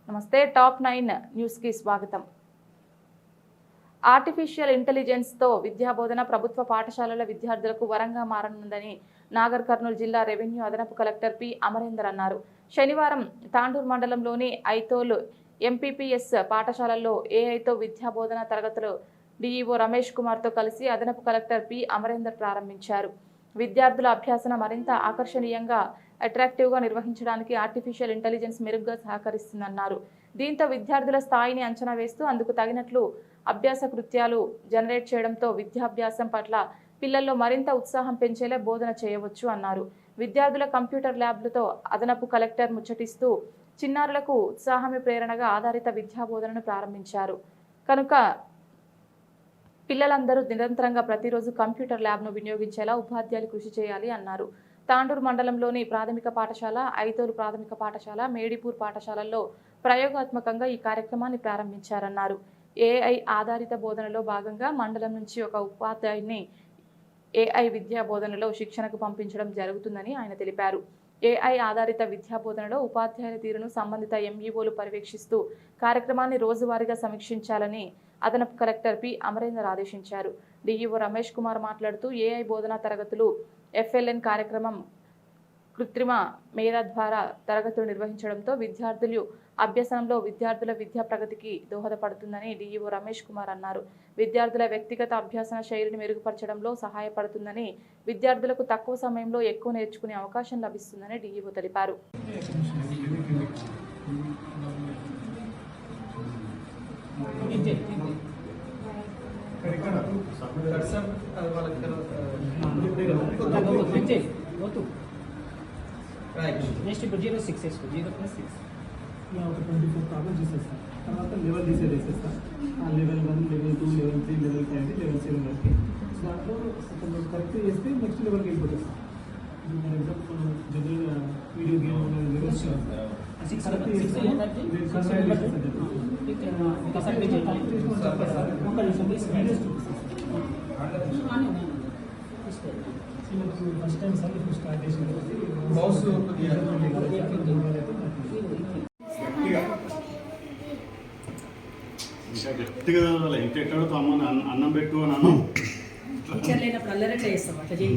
నమస్తే. Top 9 news కి స్వాగతం. ఆర్టిఫిషియల్ ఇంటెలిజెన్స్ తో విద్యాబోధన ప్రభుత్వ పాఠశాలల విద్యార్థులకు వరంగా మారనుందని నాగర్ కర్నూలు జిల్లా రెవెన్యూ అదనపు కలెక్టర్ పి అమరేందర్ అన్నారు. శనివారం తాండూరు మండలంలోని ఐతోల్ ఎంపీపీఎస్ పాఠశాలల్లో ఏఐతో విద్యాబోధన తరగతులు డిఈఓ రమేష్ కుమార్ తో కలిసి అదనపు కలెక్టర్ పి అమరేందర్ ప్రారంభించారు. విద్యార్థుల అభ్యాసన మరింత ఆకర్షణీయంగా అట్రాక్టివ్గా నిర్వహించడానికి ఆర్టిఫిషియల్ ఇంటెలిజెన్స్ మెరుగ్గా సహకరిస్తుందన్నారు. దీంతో విద్యార్థుల స్థాయిని అంచనా వేస్తూ అందుకు తగినట్లు అభ్యాస కృత్యాలు జనరేట్ చేయడంతో విద్యాభ్యాసం పట్ల పిల్లల్లో మరింత ఉత్సాహం పెంచేలా బోధన చేయవచ్చు అన్నారు. విద్యార్థుల కంప్యూటర్ ల్యాబ్లతో అదనపు కలెక్టర్ ముచ్చటిస్తూ చిన్నారులకు ఉత్సాహమే ప్రేరణగా ఆధారిత విద్యాబోధనను ప్రారంభించారు కనుక పిల్లలందరూ నిరంతరంగా ప్రతిరోజు కంప్యూటర్ ల్యాబ్ను వినియోగించేలా ఉపాధ్యాయులు కృషి చేయాలి అన్నారు. తాండూరు మండలంలోని ప్రాథమిక పాఠశాల, ఐతోలు ప్రాథమిక పాఠశాల, మేడిపూర్ పాఠశాలల్లో ప్రయోగాత్మకంగా ఈ కార్యక్రమాన్ని ప్రారంభించారన్నారు. ఏఐ ఆధారిత బోధనలో భాగంగా మండలం నుంచి ఒక ఉపాధ్యాయుని ఏఐ విద్యా బోధనలో శిక్షణకు పంపించడం జరుగుతుందని ఆయన తెలిపారు. ఏఐ ఆధారిత విద్యా బోధనలో ఉపాధ్యాయుల తీరును సంబంధిత ఎంఈఓలు పర్యవేక్షిస్తూ కార్యక్రమాన్ని రోజువారీగా సమీక్షించాలని అదనపు కలెక్టర్ పి అమరేందర్ ఆదేశించారు. డిఈఓ రమేష్ కుమార్ మాట్లాడుతూ ఏఐ బోధనా తరగతులు ఎఫ్ఎల్ఎన్ కార్యక్రమం కృత్రిమ మేధ ద్వారా తరగతులు నిర్వహించడంతో విద్యార్థులు అభ్యసనంలో విద్యార్థుల విద్యా ప్రగతికి దోహదపడుతుందని డిఈఓ రమేష్ కుమార్ అన్నారు. విద్యార్థుల వ్యక్తిగత అభ్యాసన శైలిని మెరుగుపరచడంలో సహాయపడుతుందని, విద్యార్థులకు తక్కువ సమయంలో ఎక్కువ నేర్చుకునే అవకాశం లభిస్తుందని డిఈఓ తెలిపారు. నెక్స్ట్ ఇప్పుడు 0.6 వేసుకో. 0+6 ఒక 24 ప్రాబ్లమ్స్ చేసేస్తాం. తర్వాత లెవెల్ డిసైడ్ చేసేస్తాం. లెవెల్ 1, లెవెల్ 2, లెవెల్ 3, లెవెల్ 5 అంటే లెవెల్ 7 వరకు. సో దాంట్లో కొంచెం కరెక్ట్ చేస్తే నెక్స్ట్ లెవెల్కి వెళ్ళిపోతాం. ఫర్ ఎగ్జాంపుల్ జనరల్గా వీడియో గేమ్ లెవెల్స్ కరెక్ట్ చేస్తే ఫస్ట్ టైం సార్ ఇప్పుడు స్టార్ట్ చేసిన గట్టిగా ఇంకెక్కడతో అమ్మ అన్నం పెట్టు అని అన్నం లేనప్పుడు అల్లరి చేస్తాం. అట్లా చేయి.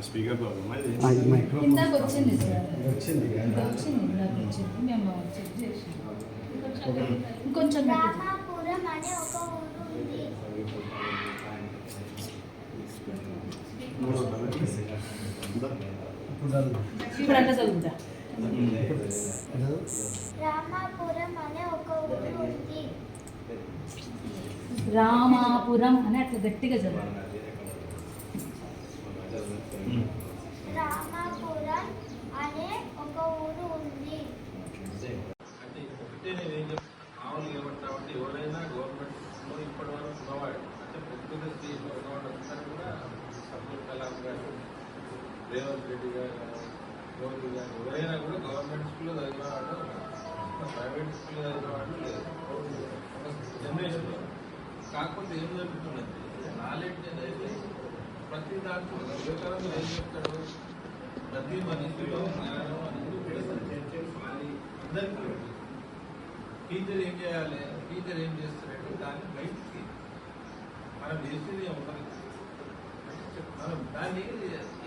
స్పీకర్ ప్రాబ్లమ్ వచ్చింది మేము చెక్ చేసి ఇంకొంచెం ఇప్పుడు అంటే చదువుతా. రామాపురం అని అట్లా గట్టిగా చదువు. రామాపురం అనే ఒక ఊరు ఉంది. అంటే ఒకటే నేను మామూలుగా ఏమంటామంటే ఎవరైనా గవర్నమెంట్లో ఇప్పటి వరకు ఉన్నవాడు అంటే పొద్దున్న స్టేజ్లో ఉన్నవాడు అందరూ కూడా అబ్దుల్ కలాం గారు, రేవంత్ రెడ్డి గారు, మోదీ గారు ఎవరైనా కూడా గవర్నమెంట్ స్కూల్లో చదివినవాడు, ప్రైవేట్ స్కూల్లో చదివినవాడు లేదు జనరేషన్లో. కాకపోతే ఏం జరుగుతున్నది, నాలెడ్జ్ అనేది ప్రతి దాంట్లో వివేకానంద ఏం చెప్తాడు, ప్రతి మనిషిలో జ్ఞానం అనేది అందరికీ. టీచర్ ఏం చేయాలి, టీచర్ ఏం చేస్తారంటే దాన్ని బయటికి మనం చేసేది ఉంటుంది. మనం దాన్ని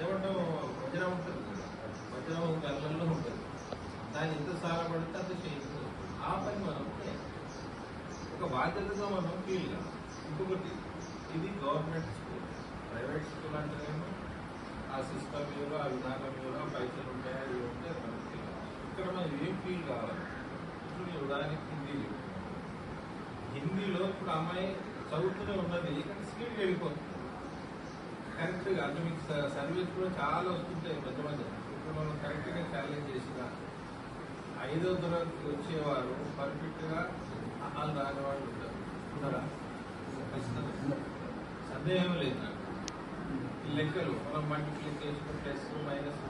ఏమంటాం, వజ్రం ఉంటుంది కదా, వజ్రం కళ్ళల్లో ఉంటుంది, దాన్ని ఎంత సారపడితే అంత చేయించుకోవచ్చు. ఆ పని మనం ఒక బాధ్యతగా మనం ఫీల్ కాదు. ఇంకొకటి, ఇది గవర్నమెంట్ స్కూల్. ప్రైవేట్ స్కూల్ అంటేనేమో ఆ సిస్టమ్ ఏదో, ఆ విధానం ఏదో, పైసలు ఉంటాయా, ఇవి ఉంటే మనకి ఇక్కడ మనం ఏం ఫీల్ కావాలి. ఇప్పుడు నేను ఉదాహరణకి హిందీలో ఇప్పుడు అమ్మాయి చదువుతూనే ఉన్నది, కానీ స్పీడ్ వెళ్ళిపోతుంది కరెక్ట్గా. అంటే మీకు సర్వీస్ కూడా చాలా వస్తుంటాయి మధ్య మధ్య. ఇప్పుడు మనం కరెక్ట్గా ఛాలెంజ్ చేసిన 5వ తరగతికి వచ్చేవారు పర్ఫెక్ట్గా వాళ్ళు రాని వాళ్ళు ఉంటారు. ఉన్నారా? ఖచ్చితంగా సందేహం లేదు నాకు. ఈ లెక్కలు మనం మల్టిప్లికేషన్, ప్లస్ మైనస్